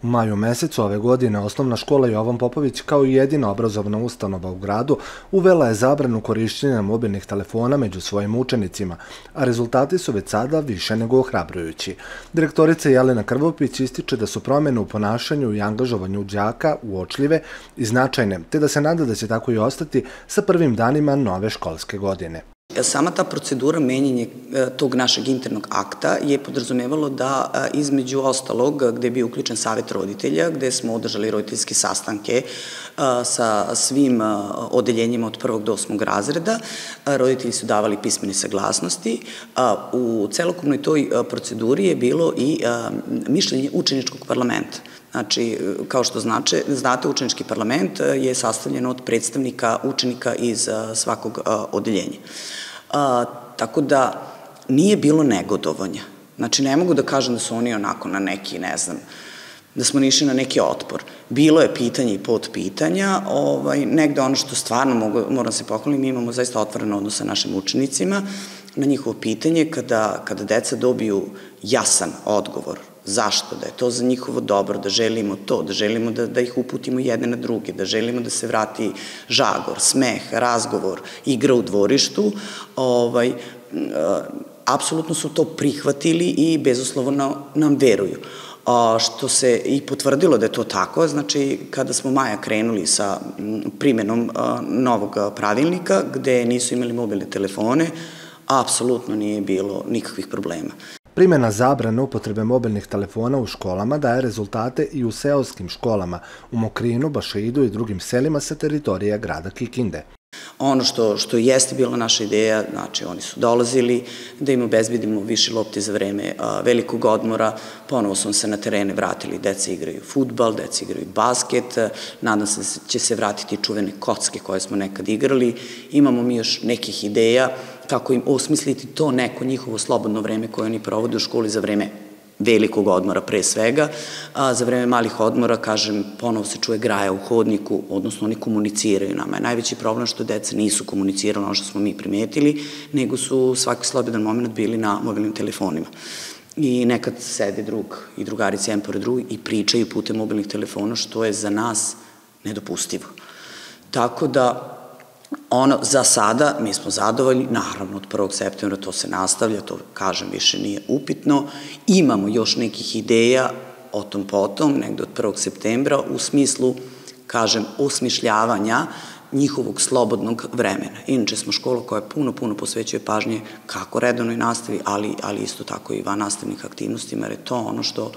U maju mesecu ove godine Osnovna škola Jovan Popović kao jedina obrazovna ustanova u gradu uvela je zabranu korišćenja mobilnih telefona među svojim učenicima, a rezultati su već sada više nego ohrabrujući. Direktorica Jelena Krvopić ističe da su promjene u ponašanju i angažovanju đaka uočljive i značajne, te da se nada da će tako i ostati sa prvim danima nove školske godine. Sama ta procedura menjanja tog našeg internog akta je podrazumevalo da između ostalog, gde je bio uključen savet roditelja, gde smo održali roditeljske sastanke sa svim odeljenjima od 1. do 8. razreda, roditelji su davali pismene saglasnosti. U celokupnoj toj proceduri je bilo i mišljenje učeničkog parlamenta. Znači, kao što znate, učenički parlament je sastavljen od predstavnika učenika iz svakog odeljenja. Tako da nije bilo negodovanja. Znači, ne mogu da kažem da su oni onako na neki, ne znam, da smo išli na neki otpor. Bilo je pitanja i podpitanja, negde ono što stvarno moram se pohvaliti, mi imamo zaista otvoren odnos sa našim učenicima na njihovo pitanje kada deca dobiju jasan odgovor. Zašto? Da je to za njihovo dobro, da želimo to, da želimo da ih uputimo jedne na druge, da želimo da se vrati žagor, smeh, razgovor, igra u dvorištu, apsolutno su to prihvatili i bezuslovno nam veruju. Što se i potvrdilo da je to tako, znači kada smo maja krenuli sa primenom novog pravilnika, gde nisu imali mobilne telefone, apsolutno nije bilo nikakvih problema. Primjena zabrane upotrebe mobilnih telefona u školama daje rezultate i u seoskim školama, u Mokrinu, Bašeidu i drugim selima sa teritorija grada Kikinde. Ono što jeste bila naša ideja, znači oni su dolazili da im obezbedimo više lopti za vreme velikog odmora, ponovo smo se na terene vratili, deca igraju fudbal, deca igraju basket, nadam se da će se vratiti čuvene kocke koje smo nekad igrali, imamo mi još nekih ideja kako im osmisliti to neko njihovo slobodno vreme koje oni provode u školi za vreme velikog odmora pre svega, a za vreme malih odmora, kažem, ponovo se čuje graja u hodniku, odnosno oni komuniciraju. Nama je najveći problem što deca nisu komunicirali ono što smo mi primetili, nego su svaki slobodan moment bili na mobilnim telefonima. I nekad sede drug i drugarice jedan pored drugih i pričaju putem mobilnih telefona, što je za nas nedopustivo. Tako da, za sada mi smo zadovoljni, naravno od 1. septembra to se nastavlja, to kažem više nije upitno, imamo još nekih ideja o tom potom, negde od 1. septembra u smislu, kažem, osmišljavanja njihovog slobodnog vremena. Inače smo škola koja puno posvećuje pažnje kako redovnoj nastavi, ali isto tako i van nastavnih aktivnostima, jer je to ono što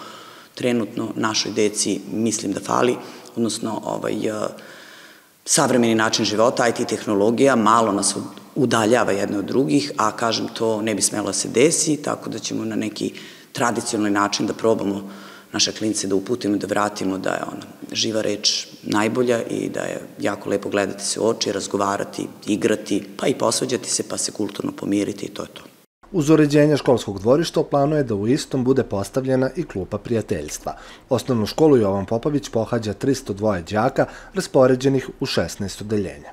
trenutno našoj deci mislim da fali, odnosno savremeni način života, IT tehnologija, malo nas udaljava jedne od drugih, a kažem to ne bi smelo da se desi, tako da ćemo na neki tradicionalni način da probamo naše klince da uputimo, da vratimo da je živa reč najbolja i da je jako lepo gledati se u oči, razgovarati, igrati, pa i posvađati se, pa se kulturno pomiriti i to je to. Uz uređenje školskog dvorišta u planu je da u istom bude postavljena i klupa prijateljstva. Osnovnu školu Jovan Popović pohađa 302 đaka raspoređenih u 16 odeljenja.